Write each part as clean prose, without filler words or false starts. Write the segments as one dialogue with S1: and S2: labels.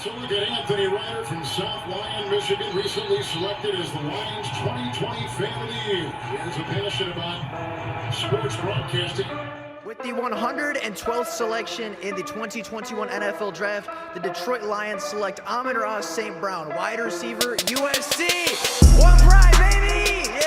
S1: So look at Anthony Ryder from South Lyon, Michigan, recently selected as the Lions 2020 Fan of the Year. He has a passion about sports broadcasting.
S2: With the 112th selection in the 2021 NFL Draft, the Detroit Lions select Amon-Ra St. Brown, wide receiver, USC. One pride, baby! Yeah!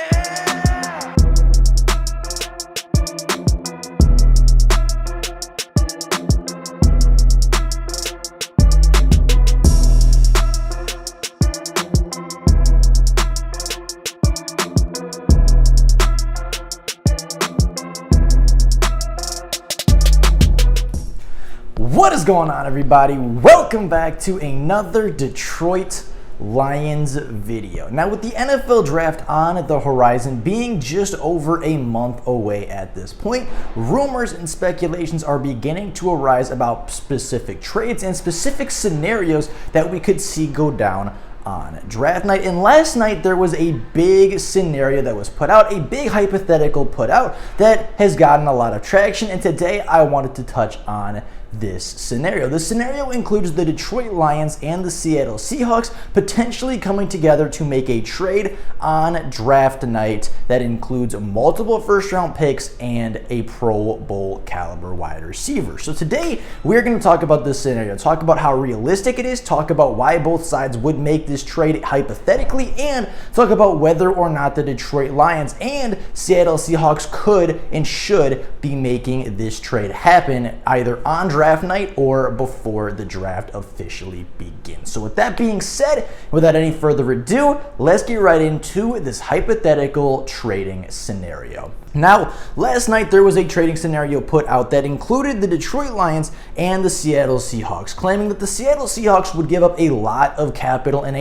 S3: What is going on, everybody? Welcome back to another Detroit Lions video. Now, with the NFL draft on the horizon, being just over a month away at this point, rumors and speculations are beginning to arise about specific trades and specific scenarios that we could see go down on draft night. And last night there was a big scenario that was put out, a big hypothetical put out that has gotten a lot of traction, and today I wanted to touch on this scenario. The scenario includes the Detroit Lions and the Seattle Seahawks potentially coming together to make a trade on draft night that includes multiple first-round picks and a Pro Bowl caliber wide receiver. So today we're going to talk about this scenario, talk about how realistic it is, talk about why both sides would make this trade hypothetically, and talk about whether or not the Detroit Lions and Seattle Seahawks could and should be making this trade happen either on draft night or before the draft officially begins. So with that being said, without any further ado, let's get right into this hypothetical trading scenario. Now, last night there was a trading scenario put out that included the Detroit Lions and the Seattle Seahawks, claiming that the Seattle Seahawks would give up a lot of capital and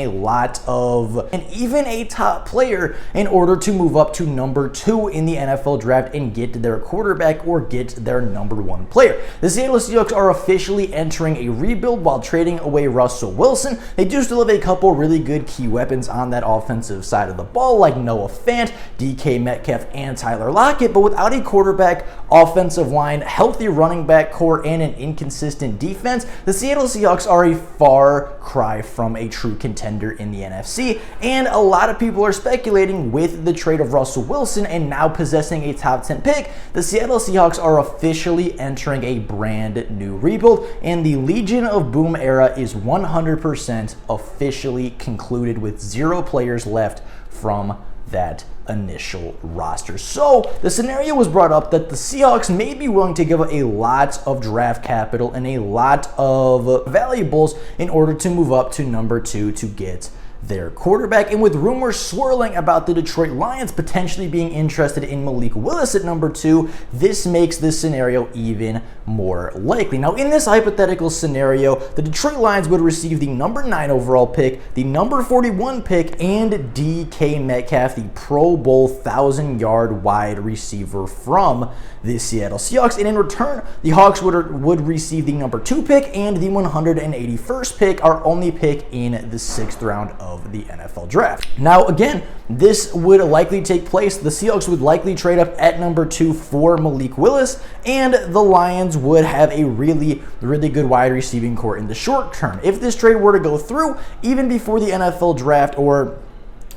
S3: even a top player in order to move up to number 2 in the NFL draft and get their quarterback or get their number 1 player. The Seattle Seahawks are officially entering a rebuild while trading away Russell Wilson. They do still have a couple really good key weapons on that offensive side of the ball, like Noah Fant, DK Metcalf, and Tyler Lockett, but without a quarterback, offensive line, healthy running back core, and an inconsistent defense, the Seattle Seahawks are a far cry from a true contender in the NFC, and a lot of people are speculating with the trade of Russell Wilson and now possessing a top 10 pick, the Seattle Seahawks are officially entering a brand new rebuild, and the Legion of Boom era is 100% officially concluded with 0 players left from that initial roster. So the scenario was brought up that the Seahawks may be willing to give up a lot of draft capital and a lot of valuables in order to move up to number 2 to get their quarterback. And with rumors swirling about the Detroit Lions potentially being interested in Malik Willis at number 2, this makes this scenario even more likely. Now, in this hypothetical scenario, the Detroit Lions would receive the number 9 overall pick, the number 41 pick, and DK Metcalf, the Pro Bowl 1,000-yard wide receiver from the Seattle Seahawks. And in return, the Hawks would receive the number 2 pick and the 181st pick, our only pick in the 6th round of the NFL draft. Now, again, this would likely take place. The Seahawks would likely trade up at number 2 for Malik Willis, and the Lions would have a really, really good wide receiving core in the short term. If this trade were to go through, even before the NFL draft or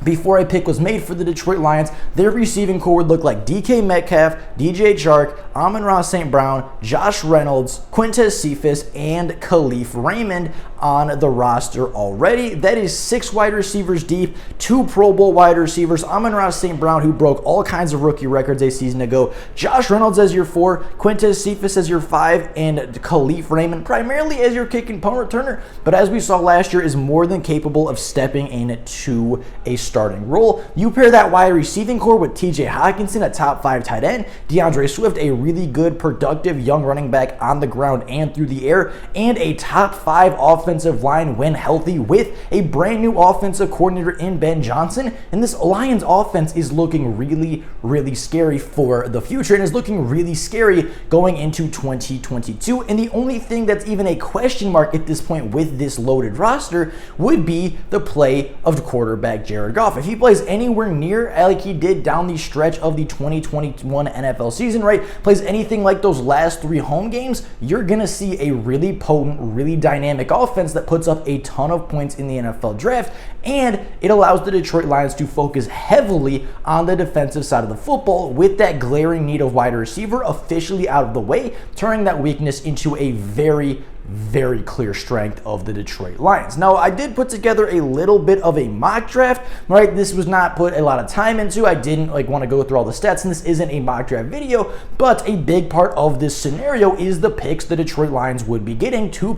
S3: before a pick was made for the Detroit Lions, their receiving core would look like DK Metcalf, DJ Chark, Amon-Ra St. Brown, Josh Reynolds, Quintez Cephas, and Khalif Raymond on the roster already. That is 6 wide receivers deep, 2 Pro Bowl wide receivers, Amon-Ra St. Brown, who broke all kinds of rookie records a season ago, Josh Reynolds as your 4, Quintez Cephas as your 5, and Khalif Raymond primarily as your kick and punt returner, but as we saw last year, is more than capable of stepping into a starting role. You pair that wide receiving core with TJ Hockenson, a top 5 tight end, DeAndre Swift, a really good, productive young running back on the ground and through the air, and a top 5 offensive line when healthy with a brand new offensive coordinator in Ben Johnson. And this Lions offense is looking really, really scary for the future and is looking really scary going into 2022. And the only thing that's even a question mark at this point with this loaded roster would be the play of quarterback Jared Goff. If he plays anywhere near like he did down the stretch of the 2021 NFL season, right, plays plays anything like those last 3 home games, you're going to see a really potent, really dynamic offense that puts up a ton of points in the NFL draft, and it allows the Detroit Lions to focus heavily on the defensive side of the football with that glaring need of wide receiver officially out of the way, turning that weakness into a very clear strength of the Detroit Lions. Now, I did put together a little bit of a mock draft, right? This was not put a lot of time into. I didn't want to go through all the stats, and this isn't a mock draft video, but a big part of this scenario is the picks the Detroit Lions would be getting. 2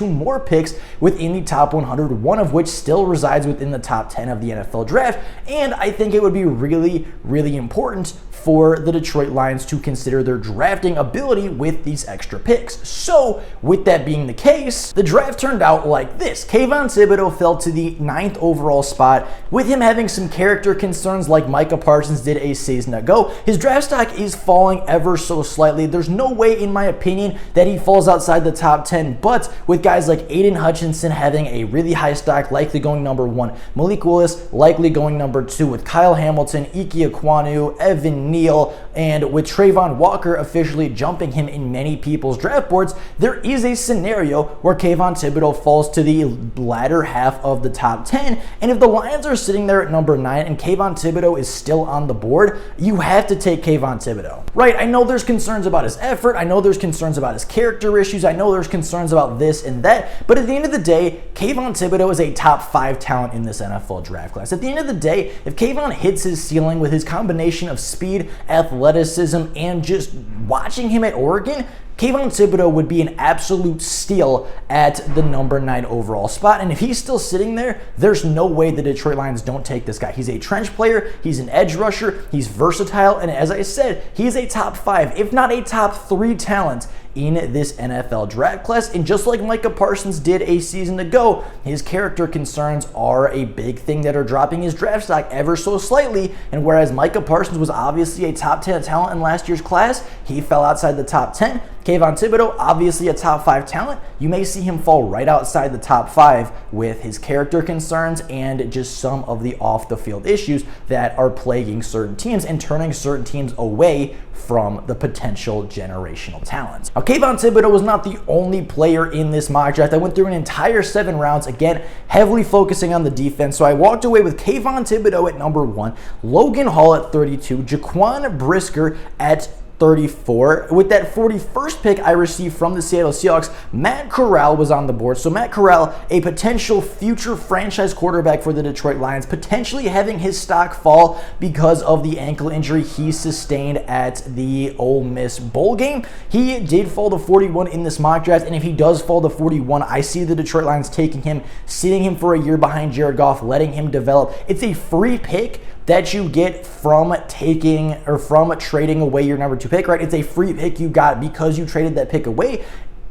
S3: more picks within the top 100, one of which still resides within the top 10 of the NFL draft, and I think it would be really important for the Detroit Lions to consider their drafting ability with these extra picks. So, with that being the case, the draft turned out like this. Kayvon Thibodeaux fell to the 9th overall spot, with him having some character concerns like Micah Parsons did a season ago. His draft stock is falling ever so slightly. There's no way, in my opinion, that he falls outside the top 10, but with guys like Aiden Hutchinson having a really high stock, likely going number 1, Malik Willis likely going number 2, with Kyle Hamilton, Ike Ekwonu, Evan Neal, and with Trayvon Walker officially jumping him in many people's draft boards, there is a scenario where Kayvon Thibodeaux falls to the latter half of the top 10, and if the Lions are sitting there at number 9 and Kayvon Thibodeaux is still on the board, you have to take Kayvon Thibodeaux. Right, I know there's concerns about his effort, I know there's concerns about his character issues, I know there's concerns about this and that, but at the end of the day, Kayvon Thibodeaux is a top 5 talent in this NFL draft class. At the end of the day, if Kayvon hits his ceiling with his combination of speed, athleticism, and just watching him at Oregon, Kayvon Thibodeaux would be an absolute steal at the number 9 overall spot. And if he's still sitting there, there's no way the Detroit Lions don't take this guy. He's a trench player, he's an edge rusher, he's versatile, and as I said, he's a top 5, if not a top 3 talent in this NFL draft class. And just like Micah Parsons did a season ago, his character concerns are a big thing that are dropping his draft stock ever so slightly. And whereas Micah Parsons was obviously a top 10 talent in last year's class, he fell outside the top 10. Kayvon Thibodeaux, obviously a top 5 talent, you may see him fall right outside the top 5 with his character concerns and just some of the off the field issues that are plaguing certain teams and turning certain teams away from the potential generational talent. Now, Kayvon Thibodeaux was not the only player in this mock draft. I went through an entire 7 rounds, again, heavily focusing on the defense. So I walked away with Kayvon Thibodeaux at number 1, Logan Hall at 32, Jaquan Brisker at 34. With that 41st pick I received from the Seattle Seahawks, Matt Corral was on the board. So Matt Corral, a potential future franchise quarterback for the Detroit Lions, potentially having his stock fall because of the ankle injury he sustained at the Ole Miss bowl game. He did fall to 41 in this mock draft, and if he does fall to 41, I see the Detroit Lions taking him, sitting him for a year behind Jared Goff, letting him develop. It's a free pick that you get from trading away your number 2 pick, right? It's a free pick you got because you traded that pick away.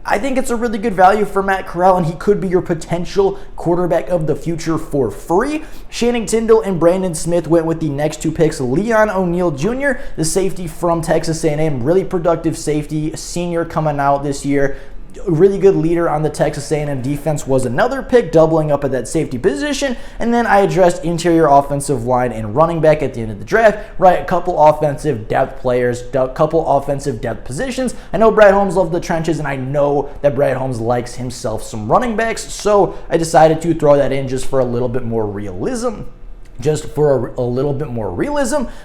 S3: I think it's a really good value for Matt Corral, and he could be your potential quarterback of the future for free. Channing Tindall and Brandon Smith went with the next 2 picks. Leon O'Neal Jr., the safety from Texas A&M, really productive safety, senior coming out this year. A really good leader on the Texas A&M defense was another pick, doubling up at that safety position. And then I addressed interior offensive line and running back at the end of the draft, right? A couple offensive depth players, a couple offensive depth positions. I know Brad Holmes loved the trenches, and I know that Brad Holmes likes himself some running backs, so I decided to throw that in just for a little bit more realism.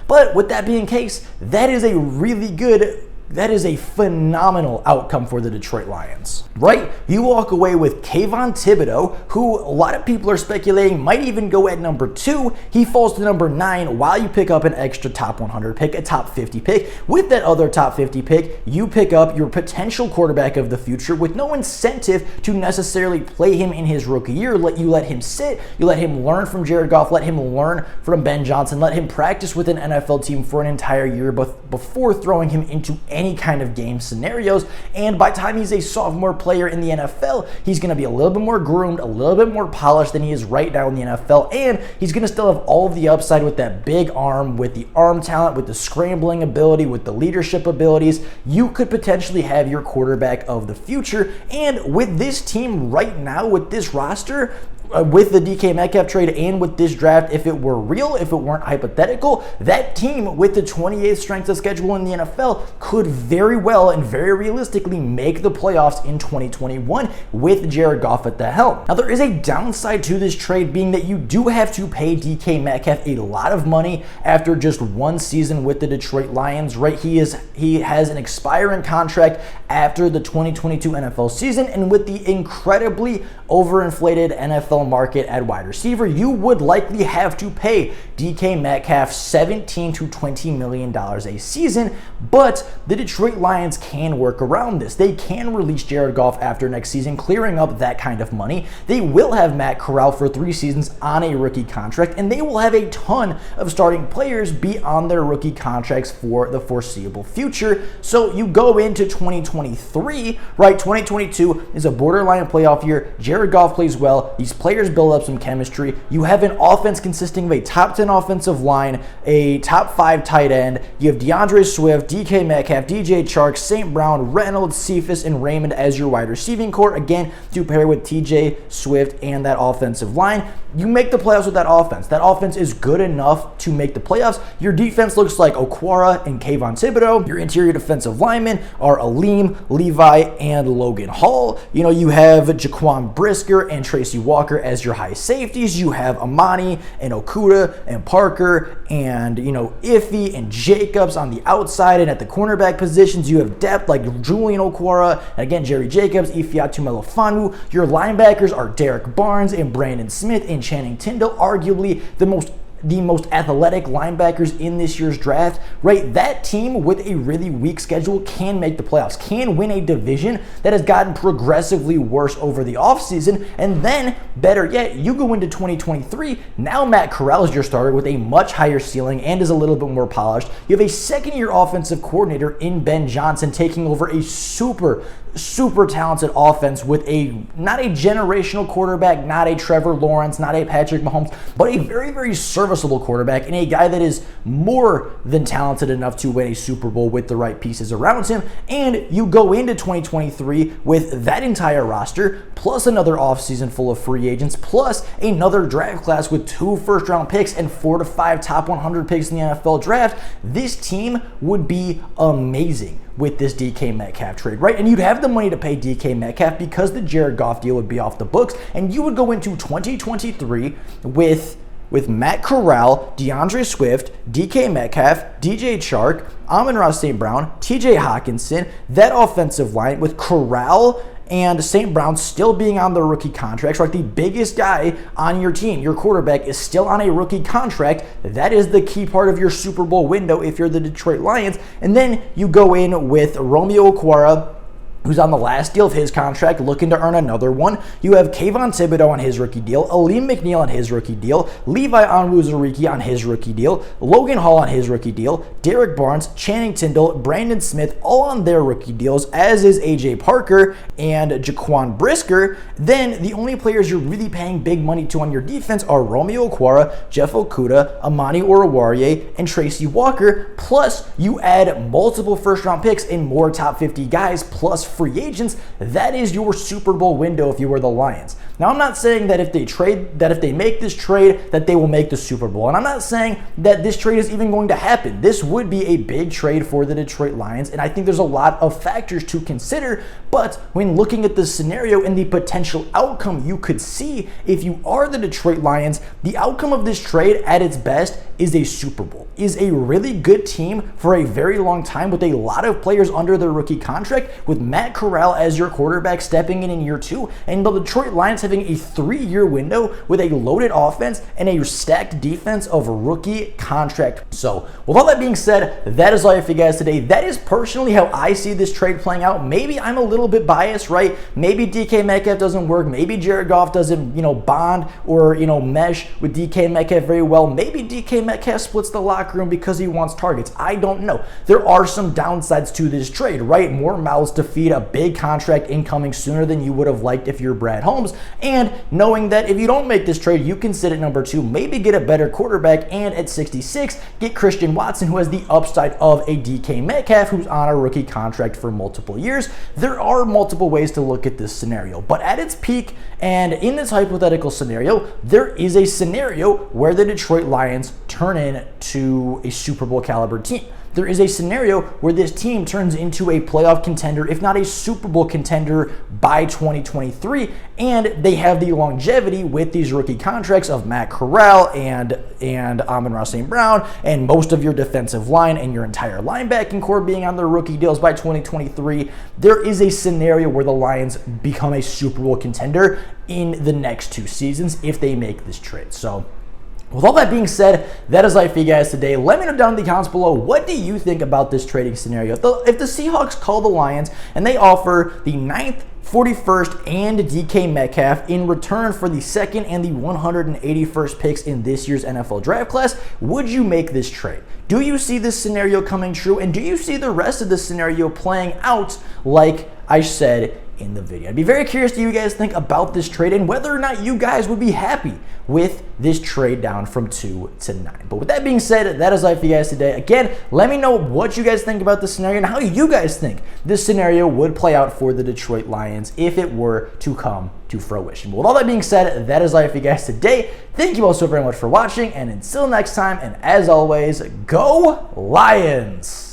S3: But with that being the case, that is a phenomenal outcome for the Detroit Lions, right? You walk away with Kayvon Thibodeaux, who a lot of people are speculating might even go at number 2. He falls to number 9 while you pick up an extra top 100 pick, a top 50 pick. With that other top 50 pick, you pick up your potential quarterback of the future with no incentive to necessarily play him in his rookie year. You let him sit, you let him learn from Jared Goff, let him learn from Ben Johnson, let him practice with an NFL team for an entire year before throwing him into any kind of game scenarios. And by the time he's a sophomore player in the NFL, he's going to be a little bit more groomed, a little bit more polished than he is right now in the NFL, and he's going to still have all of the upside with that big arm, with the arm talent, with the scrambling ability, with the leadership abilities. You could potentially have your quarterback of the future. And with this team right now, with this roster, with the DK Metcalf trade and with this draft, if it were real, if it weren't hypothetical, that team with the 28th strength of schedule in the NFL could very well and very realistically make the playoffs in 2021 with Jared Goff at the helm. Now, there is a downside to this trade, being that you do have to pay DK Metcalf a lot of money after just one season with the Detroit Lions, right? He has an expiring contract after the 2022 NFL season, and with the incredibly overinflated NFL market at wide receiver, you would likely have to pay DK Metcalf $17 to $20 million a season, but the Detroit Lions can work around this. They can release Jared Goff after next season, clearing up that kind of money. They will have Matt Corral for 3 seasons on a rookie contract, and they will have a ton of starting players be on their rookie contracts for the foreseeable future. So you go into 2023, right? 2022 is a borderline playoff year. Jared Goff plays well. These players build up some chemistry. You have an offense consisting of a top 10 offensive line, a top 5 tight end. You have DeAndre Swift, DK Metcalf, DJ Chark, St. Brown, Reynolds, Cephas, and Raymond as your wide receiving core. Again, to pair with TJ, Swift, and that offensive line. You make the playoffs with that offense. That offense is good enough to make the playoffs. Your defense looks like Okwara and Kayvon Thibodeau. Your interior defensive linemen are Aleem, Levi, and Logan Hall. You know, you have Jaquan Brisker and Tracy Walker as your high safeties. You have Amani and Okuda and Parker and, Iffy and Jacobs on the outside, and at the cornerback positions, you have depth like Julian Okwara, and again, Jerry Jacobs, Ifeatu Melifonwu. Your linebackers are Derek Barnes and Brandon Smith and Channing Tindall, arguably the most athletic linebackers in this year's draft, right? That team with a really weak schedule can make the playoffs, can win a division that has gotten progressively worse over the offseason. And then, better yet, you go into 2023, now Matt Corral is your starter with a much higher ceiling and is a little bit more polished. You have a second-year offensive coordinator in Ben Johnson taking over a super talented offense with not a generational quarterback, not a Trevor Lawrence, not a Patrick Mahomes, but a very, very serviceable quarterback and a guy that is more than talented enough to win a Super Bowl with the right pieces around him. And you go into 2023 with that entire roster, plus another offseason full of free agents, plus another draft class with 2 first-round picks and 4 to 5 top 100 picks in the NFL draft. This team would be amazing with this DK Metcalf trade, right? And you'd have the money to pay DK Metcalf because the Jared Goff deal would be off the books, and you would go into 2023 with Matt Corral, DeAndre Swift, DK Metcalf, DJ Chark, Amon-Ra St. Brown, TJ Hawkinson, that offensive line with Corral and St. Brown still being on their rookie contracts, right? The biggest guy on your team, your quarterback, is still on a rookie contract. That is the key part of your Super Bowl window if you're the Detroit Lions. And then you go in with Romeo Okwara, who's on the last deal of his contract, looking to earn another one. You have Kayvon Thibodeau on his rookie deal, Aleem McNeil on his rookie deal, Levi Onwuzurike on his rookie deal, Logan Hall on his rookie deal, Derek Barnes, Channing Tindall, Brandon Smith, all on their rookie deals, as is AJ Parker and Jaquan Brisker. Then the only players you're really paying big money to on your defense are Romeo Okwara, Jeff Okuda, Amani Oruwariye, and Tracy Walker. Plus, you add multiple first-round picks and more top 50 guys, plus free agents. That is your Super Bowl window if you were the Lions. Now, I'm not saying that if they make this trade, that they will make the Super Bowl. And I'm not saying that this trade is even going to happen. This would be a big trade for the Detroit Lions, and I think there's a lot of factors to consider. But when looking at the scenario and the potential outcome you could see if you are the Detroit Lions, the outcome of this trade at its best is a Super Bowl, is a really good team for a very long time with a lot of players under their rookie contract, with Matt Corral as your quarterback stepping in year 2, and the Detroit Lions having a 3-year window with a loaded offense and a stacked defense of rookie contract. So with all that being said, that is all I have for you guys today. That is personally how I see this trade playing out. Maybe I'm a little bit biased, right? Maybe DK Metcalf doesn't work. Maybe Jared Goff doesn't, bond or, mesh with DK Metcalf very well. Maybe DK Metcalf splits the locker room because he wants targets. I don't know. There are some downsides to this trade, right? More mouths to feed a big contract incoming sooner than you would have liked if you're Brad Holmes, and knowing that if you don't make this trade, you can sit at number 2, maybe get a better quarterback, and at 66, get Christian Watson, who has the upside of a DK Metcalf, who's on a rookie contract for multiple years. There are multiple ways to look at this scenario, but at its peak and in this hypothetical scenario, there is a scenario where the Detroit Lions turn into a Super Bowl caliber team. There is a scenario where this team turns into a playoff contender, if not a Super Bowl contender, by 2023, and they have the longevity with these rookie contracts of Matt Corral and Amon-Ra St. Brown, and most of your defensive line and your entire linebacking core being on their rookie deals by 2023. There is a scenario where the Lions become a Super Bowl contender in the next 2 seasons if they make this trade. So, with all that being said, that is life for you guys today. Let me know down in the comments below, what do you think about this trading scenario? If the Seahawks call the Lions and they offer the 9th, 41st, and DK Metcalf in return for the 2nd and the 181st picks in this year's NFL draft class, would you make this trade? Do you see this scenario coming true? And do you see the rest of the scenario playing out like I said in the video? I'd be very curious to you guys think about this trade and whether or not you guys would be happy with this trade down from 2 to 9. But with that being said, that is life for you guys today. Again, let me know what you guys think about this scenario and how you guys think this scenario would play out for the Detroit Lions if it were to come to fruition. But with all that being said, that is life for you guys today. Thank you all so very much for watching, and until next time, and as always, go Lions!